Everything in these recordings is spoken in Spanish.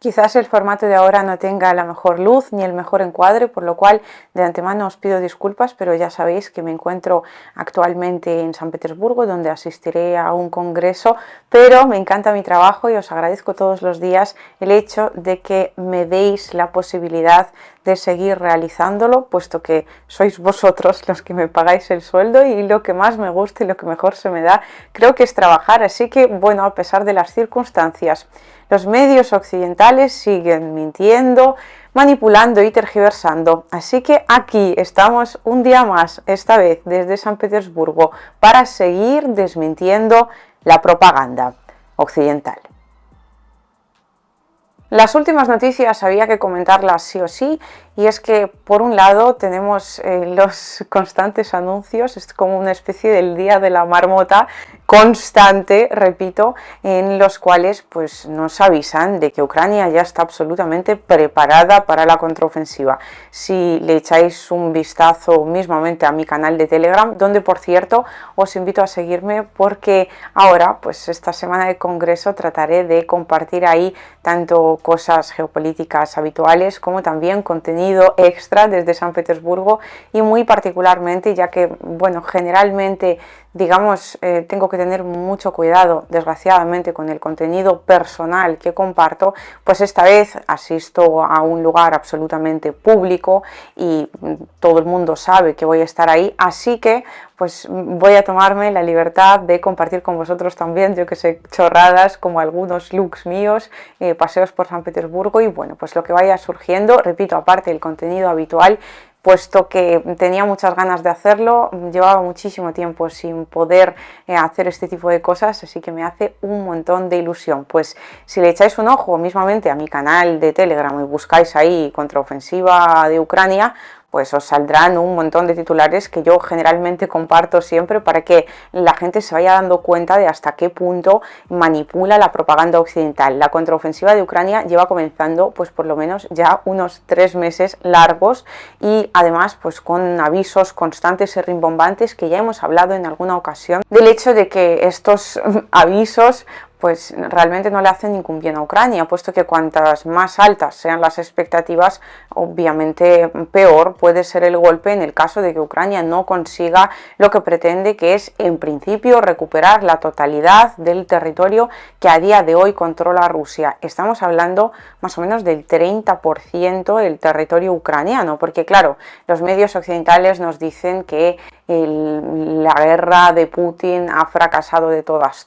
Quizás el formato de ahora no tenga la mejor luz ni el mejor encuadre, por lo cual de antemano os pido disculpas, pero ya sabéis que me encuentro actualmente en San Petersburgo, donde asistiré a un congreso, pero me encanta mi trabajo y os agradezco todos los días el hecho de que me deis la posibilidad de seguir realizándolo, puesto que sois vosotros los que me pagáis el sueldo y lo que más me gusta y lo que mejor se me da creo que es trabajar. Así que bueno, a pesar de las circunstancias, los medios occidentales siguen mintiendo, manipulando y tergiversando. Así que aquí estamos un día más, esta vez desde San Petersburgo, para seguir desmintiendo la propaganda occidental. Las últimas noticias había que comentarlas sí o sí, y es que por un lado tenemos los constantes anuncios, es como una especie del día de la marmota constante, repito, en los cuales pues nos avisan de que Ucrania ya está absolutamente preparada para la contraofensiva. Si le echáis un vistazo mismamente a mi canal de Telegram, donde por cierto os invito a seguirme, porque ahora pues esta semana de congreso trataré de compartir ahí tanto cosas geopolíticas habituales como también contenido extra desde San Petersburgo, y muy particularmente, ya que bueno, generalmente digamos tengo que tener mucho cuidado desgraciadamente con el contenido personal que comparto, pues esta vez asisto a un lugar absolutamente público y todo el mundo sabe que voy a estar ahí, así que pues voy a tomarme la libertad de compartir con vosotros también, yo que sé, chorradas como algunos looks míos, paseos por San Petersburgo y bueno, pues lo que vaya surgiendo, repito, aparte del contenido habitual, puesto que tenía muchas ganas de hacerlo, llevaba muchísimo tiempo sin poder hacer este tipo de cosas, así que me hace un montón de ilusión. Pues si le echáis un ojo mismamente a mi canal de Telegram y buscáis ahí contraofensiva de Ucrania, pues os saldrán un montón de titulares que yo generalmente comparto siempre para que la gente se vaya dando cuenta de hasta qué punto manipula la propaganda occidental. La contraofensiva de Ucrania lleva comenzando pues por lo menos ya unos 3 meses largos, y además pues con avisos constantes y rimbombantes que ya hemos hablado en alguna ocasión del hecho de que estos avisos pues realmente no le hacen ningún bien a Ucrania, puesto que cuantas más altas sean las expectativas, obviamente peor puede ser el golpe en el caso de que Ucrania no consiga lo que pretende, que es en principio recuperar la totalidad del territorio que a día de hoy controla Rusia. Estamos hablando más o menos del 30% del territorio ucraniano, porque claro, los medios occidentales nos dicen que la guerra de Putin ha fracasado de todas,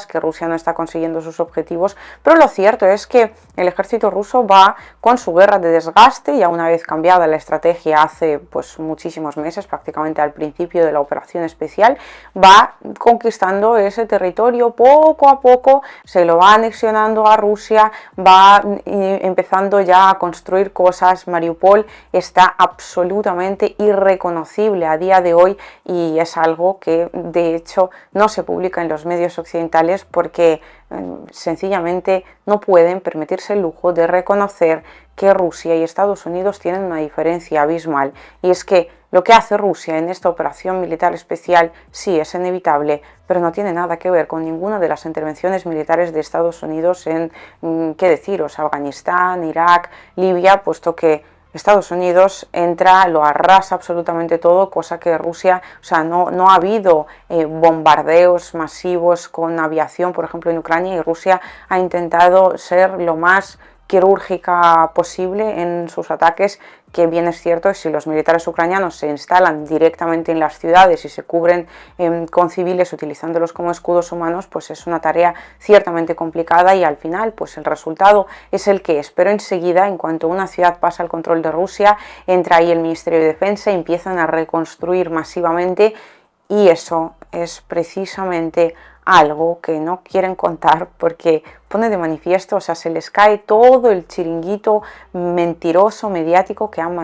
que Rusia no está consiguiendo sus objetivos, pero lo cierto es que el ejército ruso va con su guerra de desgaste, ya una vez cambiada la estrategia hace pues muchísimos meses, prácticamente al principio de la operación especial, va conquistando ese territorio poco a poco, se lo va anexionando a Rusia, va empezando ya a construir cosas. Mariupol está absolutamente irreconocible a día de hoy, y es algo que de hecho no se publica en los medios occidentales porque sencillamente no pueden permitirse el lujo de reconocer que Rusia y Estados Unidos tienen una diferencia abismal, y es que lo que hace Rusia en esta operación militar especial sí es inevitable, pero no tiene nada que ver con ninguna de las intervenciones militares de Estados Unidos en, qué deciros, Afganistán, Irak, Libia, puesto que Estados Unidos entra, lo arrasa absolutamente todo, cosa que Rusia, o sea, no ha habido bombardeos masivos con aviación, por ejemplo, en Ucrania, y Rusia ha intentado ser lo más quirúrgica posible en sus ataques, que bien es cierto, si los militares ucranianos se instalan directamente en las ciudades y se cubren con civiles utilizándolos como escudos humanos, pues es una tarea ciertamente complicada, y al final pues el resultado es el que es. Pero enseguida, en cuanto una ciudad pasa al control de Rusia, entra ahí el Ministerio de Defensa y empiezan a reconstruir masivamente, y eso es precisamente algo que no quieren contar porque pone de manifiesto, o sea, se les cae todo el chiringuito mentiroso mediático que han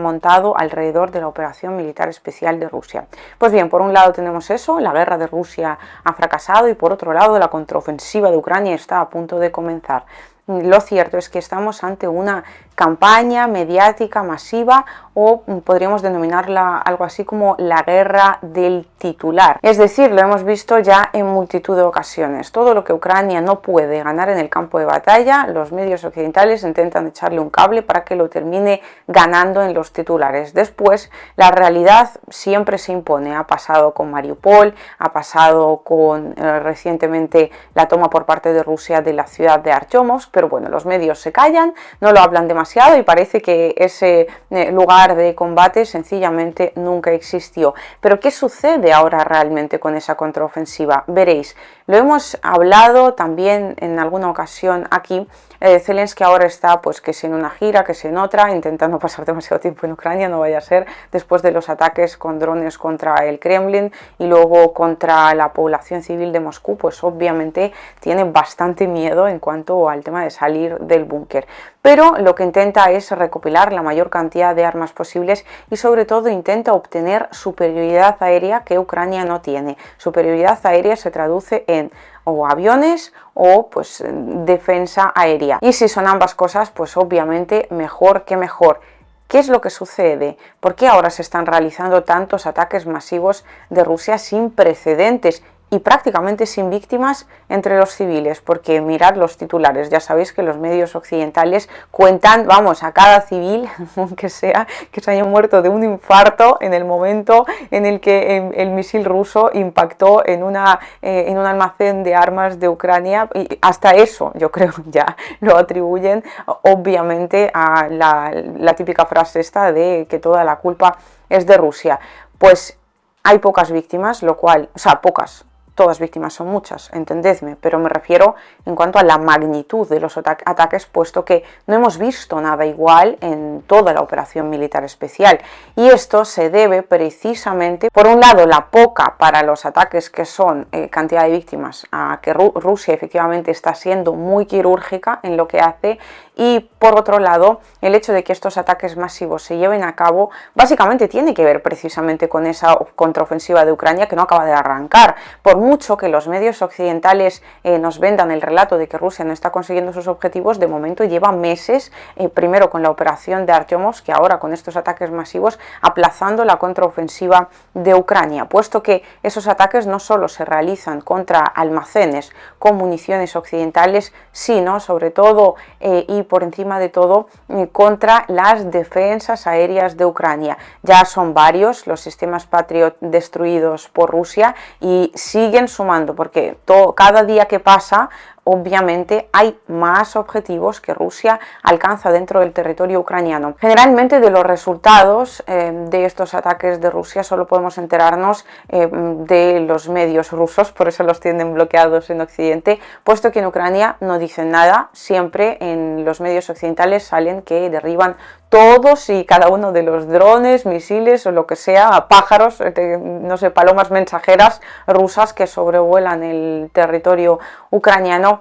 montado alrededor de la operación militar especial de Rusia. Pues bien, por un lado tenemos eso, la guerra de Rusia ha fracasado, y por otro lado la contraofensiva de Ucrania está a punto de comenzar. Lo cierto es que estamos ante una campaña mediática masiva, o podríamos denominarla algo así como la guerra del titular. Es decir, lo hemos visto ya en multitud de ocasiones. Todo lo que Ucrania no puede ganar en el campo de batalla, los medios occidentales intentan echarle un cable para que lo termine ganando en los titulares. Después, la realidad siempre se impone. Ha pasado con Mariupol, ha pasado con recientemente la toma por parte de Rusia de la ciudad de Artyomovsk, pero bueno, los medios se callan, no lo hablan demasiado y parece que ese lugar de combate sencillamente nunca existió. Pero ¿qué sucede ahora realmente con esa contraofensiva? Veréis, lo hemos hablado también en alguna ocasión aquí. Zelensky ahora está pues que si en una gira, que si en otra, intentando no pasar demasiado tiempo en Ucrania, no vaya a ser, después de los ataques con drones contra el Kremlin y luego contra la población civil de Moscú, pues obviamente tiene bastante miedo en cuanto al tema de salir del búnker. Pero lo que intenta es recopilar la mayor cantidad de armas posibles y sobre todo intenta obtener superioridad aérea que Ucrania no tiene. Superioridad aérea se traduce en o aviones o pues defensa aérea. Y si son ambas cosas, pues obviamente mejor que mejor. ¿Qué es lo que sucede? ¿Por qué ahora se están realizando tantos ataques masivos de Rusia sin precedentes y prácticamente sin víctimas entre los civiles? Porque mirad los titulares, ya sabéis que los medios occidentales cuentan, vamos, a cada civil, aunque sea que se haya muerto de un infarto en el momento en el que el misil ruso impactó en un almacén de armas de Ucrania, y hasta eso yo creo ya lo atribuyen obviamente a la típica frase esta de que toda la culpa es de Rusia. Pues hay pocas víctimas, lo cual, o sea, pocas, todas víctimas son muchas, entendedme, pero me refiero en cuanto a la magnitud de los ataques, puesto que no hemos visto nada igual en toda la operación militar especial. Y esto se debe precisamente, por un lado, la poca para los ataques que son cantidad de víctimas, a que Rusia efectivamente está siendo muy quirúrgica en lo que hace, y por otro lado, el hecho de que estos ataques masivos se lleven a cabo, básicamente tiene que ver precisamente con esa contraofensiva de Ucrania que no acaba de arrancar. Por mucho que los medios occidentales nos vendan el relato de que Rusia no está consiguiendo sus objetivos, de momento lleva meses, primero con la operación de Artyomovsk, que ahora con estos ataques masivos, aplazando la contraofensiva de Ucrania, puesto que esos ataques no solo se realizan contra almacenes con municiones occidentales, sino sobre todo y por encima de todo contra las defensas aéreas de Ucrania. Ya son varios los sistemas Patriot destruidos por Rusia y siguen sumando, porque cada día que pasa obviamente hay más objetivos que Rusia alcanza dentro del territorio ucraniano. Generalmente de los resultados de estos ataques de Rusia solo podemos enterarnos de los medios rusos, por eso los tienen bloqueados en Occidente, puesto que en Ucrania no dicen nada. Siempre en los medios occidentales salen que derriban todos y cada uno de los drones, misiles o lo que sea, pájaros, no sé, palomas mensajeras rusas que sobrevuelan el territorio ucraniano.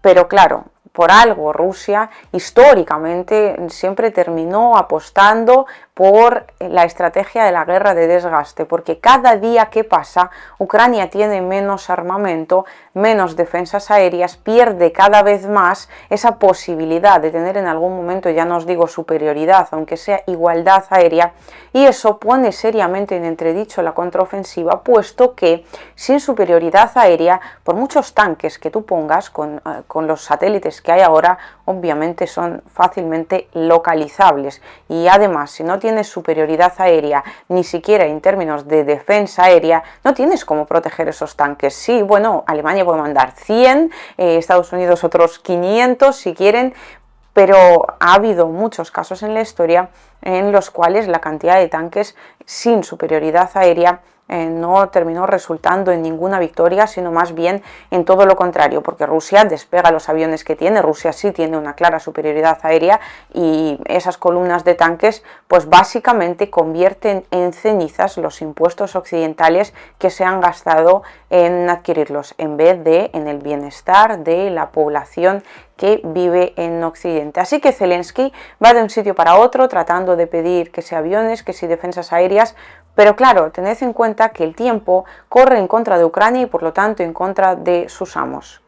Pero claro, por algo Rusia históricamente siempre terminó apostando por la estrategia de la guerra de desgaste, porque cada día que pasa Ucrania tiene menos armamento, menos defensas aéreas, pierde cada vez más esa posibilidad de tener en algún momento, ya no os digo superioridad, aunque sea igualdad aérea, y eso pone seriamente en entredicho la contraofensiva, puesto que sin superioridad aérea, por muchos tanques que tú pongas con los satélites que hay ahora, obviamente son fácilmente localizables, y además si no tienes superioridad aérea, ni siquiera en términos de defensa aérea, no tienes cómo proteger esos tanques. Sí, bueno, Alemania puede mandar 100, Estados Unidos otros 500 si quieren, pero ha habido muchos casos en la historia en los cuales la cantidad de tanques sin superioridad aérea no terminó resultando en ninguna victoria, sino más bien en todo lo contrario, porque Rusia despega los aviones que tiene. Rusia sí tiene una clara superioridad aérea, y esas columnas de tanques pues básicamente convierten en cenizas los impuestos occidentales que se han gastado en adquirirlos, en vez de en el bienestar de la población que vive en Occidente. Así que Zelensky va de un sitio para otro tratando de pedir que sea aviones, que sea defensas aéreas, pero claro, tened en cuenta que el tiempo corre en contra de Ucrania y por lo tanto en contra de sus amos,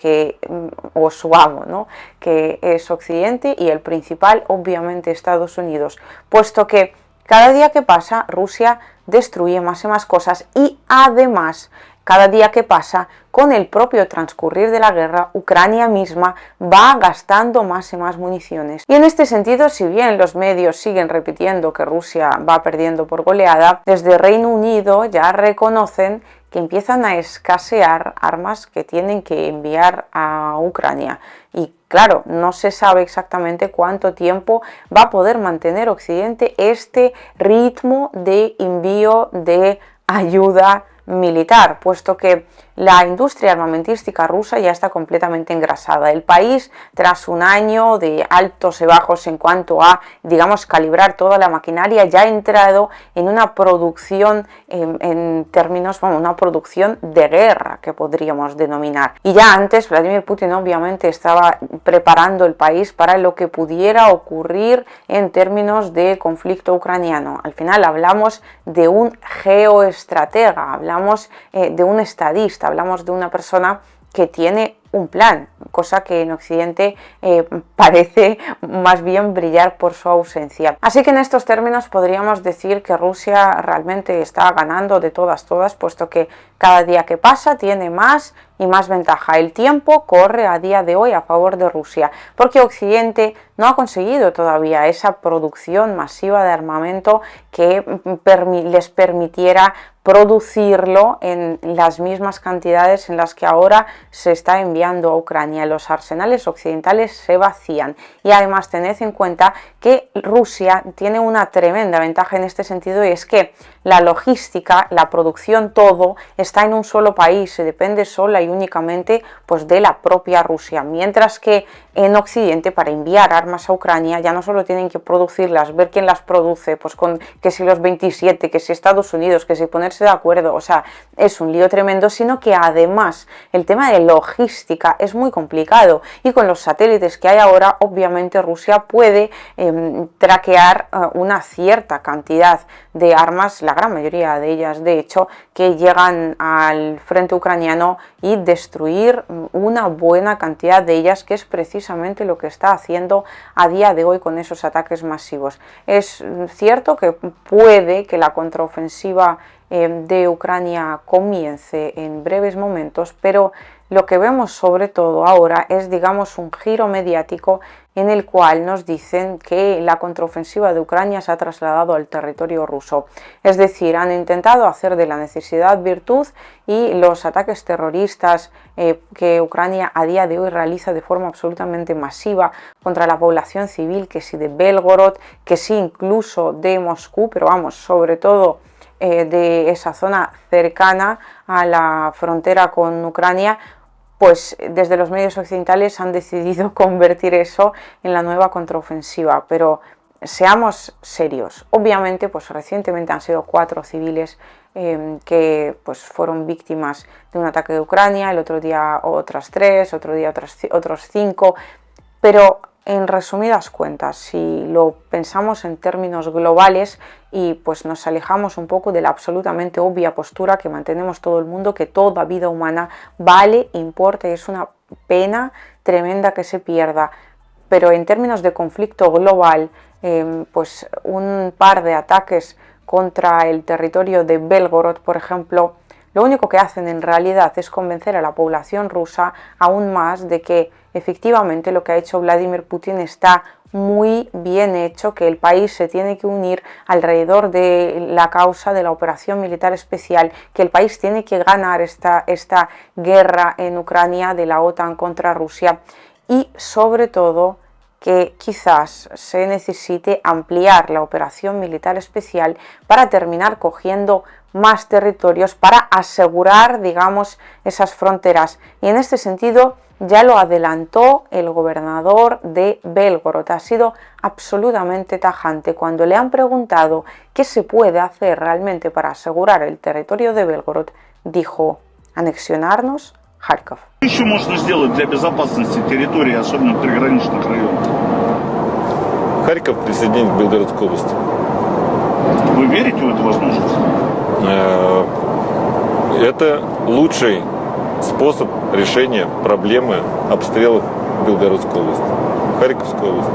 o su amo, ¿no? Que es Occidente y el principal obviamente Estados Unidos, puesto que cada día que pasa Rusia destruye más y más cosas y además cada día que pasa, con el propio transcurrir de la guerra, Ucrania misma va gastando más y más municiones. Y en este sentido, si bien los medios siguen repitiendo que Rusia va perdiendo por goleada, desde Reino Unido ya reconocen que empiezan a escasear armas que tienen que enviar a Ucrania. Y claro, no se sabe exactamente cuánto tiempo va a poder mantener Occidente este ritmo de envío de ayuda militar, puesto que la industria armamentística rusa ya está completamente engrasada. El país, tras un año de altos y bajos en cuanto a, digamos, calibrar toda la maquinaria, ya ha entrado en una producción, en términos, bueno, una producción de guerra, que podríamos denominar. Y ya antes, Vladimir Putin obviamente estaba preparando el país para lo que pudiera ocurrir en términos de conflicto ucraniano. Al final hablamos de un geoestratega, hablamos de un estadista, hablamos de una persona que tiene un plan, cosa que en Occidente parece más bien brillar por su ausencia. Así que en estos términos podríamos decir que Rusia realmente está ganando de todas, puesto que cada día que pasa tiene más y más ventaja. El tiempo corre a día de hoy a favor de Rusia, porque Occidente no ha conseguido todavía esa producción masiva de armamento que les permitiera producirlo en las mismas cantidades en las que ahora se está enviando a Ucrania. Los arsenales occidentales se vacían y además tened en cuenta que Rusia tiene una tremenda ventaja en este sentido, y es que la logística, la producción, todo está en un solo país, se depende sola y únicamente pues de la propia Rusia, mientras que en Occidente, para enviar armas a Ucrania, ya no solo tienen que producirlas, ver quién las produce, pues que si los 27, que si Estados Unidos, que si ponerse de acuerdo, o sea, es un lío tremendo, sino que además el tema de logística es muy complicado, y con los satélites que hay ahora, obviamente Rusia puede traquear una cierta cantidad de armas, la gran mayoría de ellas, de hecho, que llegan al frente ucraniano y destruir una buena cantidad de ellas, que es precisamente lo que está haciendo a día de hoy con esos ataques masivos. Es cierto que puede que la contraofensiva de Ucrania comience en breves momentos, pero lo que vemos sobre todo ahora es, digamos, un giro mediático en el cual nos dicen que la contraofensiva de Ucrania se ha trasladado al territorio ruso. Es decir, han intentado hacer de la necesidad virtud, y los ataques terroristas que Ucrania a día de hoy realiza de forma absolutamente masiva contra la población civil, que sí de Belgorod, que sí incluso de Moscú, pero vamos, sobre todo de esa zona cercana a la frontera con Ucrania, pues desde los medios occidentales han decidido convertir eso en la nueva contraofensiva. Pero seamos serios, obviamente pues recientemente han sido 4 civiles que pues fueron víctimas de un ataque de Ucrania, el otro día otras 3, otro día otros 5, pero en resumidas cuentas, si lo pensamos en términos globales y pues nos alejamos un poco de la absolutamente obvia postura que mantenemos todo el mundo, que toda vida humana vale, importa, y es una pena tremenda que se pierda, pero en términos de conflicto global, pues un par de ataques contra el territorio de Belgorod, por ejemplo, lo único que hacen en realidad es convencer a la población rusa aún más de que efectivamente lo que ha hecho Vladimir Putin está muy bien hecho, que el país se tiene que unir alrededor de la causa de la operación militar especial, que el país tiene que ganar esta guerra en Ucrania de la OTAN contra Rusia, y sobre todo que quizás se necesite ampliar la operación militar especial para terminar cogiendo más territorios, para asegurar, digamos, esas fronteras. Y en este sentido ya lo adelantó el gobernador de Belgorod. Ha sido absolutamente tajante. Cuando le han preguntado qué se puede hacer realmente para asegurar el territorio de Belgorod, dijo: anexionarnos Kharkov. Что еще можно сделать для безопасности территории, особенно в приграничных районах? Харьков присоединить к Белгородской области. Вы верите в эту возможность? Это лучший способ решения проблемы обстрелов Белгородской области, Харьковской области.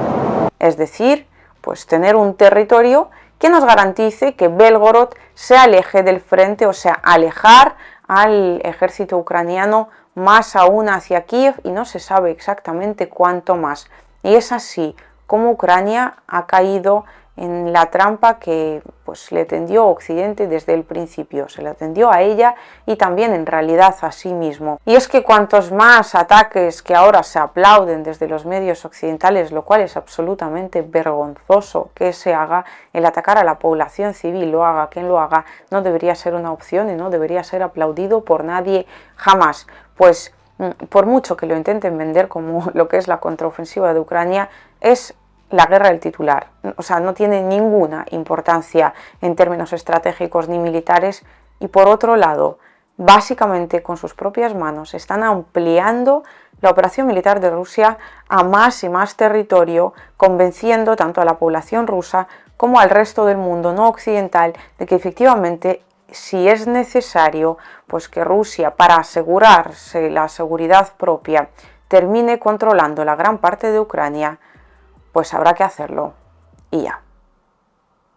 Es decir, pues tener un territorio que nos garantice que Belgorod se aleje del frente, o sea, alejar al ejército ucraniano más aún hacia Kiev, y no se sabe exactamente cuánto más. Y es así como Ucrania ha caído en la trampa que pues le tendió Occidente desde el principio, se la tendió a ella y también en realidad a sí mismo. Y es que cuantos más ataques que ahora se aplauden desde los medios occidentales, lo cual es absolutamente vergonzoso que se haga, el atacar a la población civil, lo haga quien lo haga, no debería ser una opción y no debería ser aplaudido por nadie jamás. Pues por mucho que lo intenten vender como lo que es la contraofensiva de Ucrania, es la guerra del titular, o sea, no tiene ninguna importancia en términos estratégicos ni militares, y por otro lado, básicamente con sus propias manos están ampliando la operación militar de Rusia a más y más territorio, convenciendo tanto a la población rusa como al resto del mundo no occidental de que efectivamente, si es necesario, pues que Rusia, para asegurarse la seguridad propia, termine controlando la gran parte de Ucrania, pues habrá que hacerlo y ya.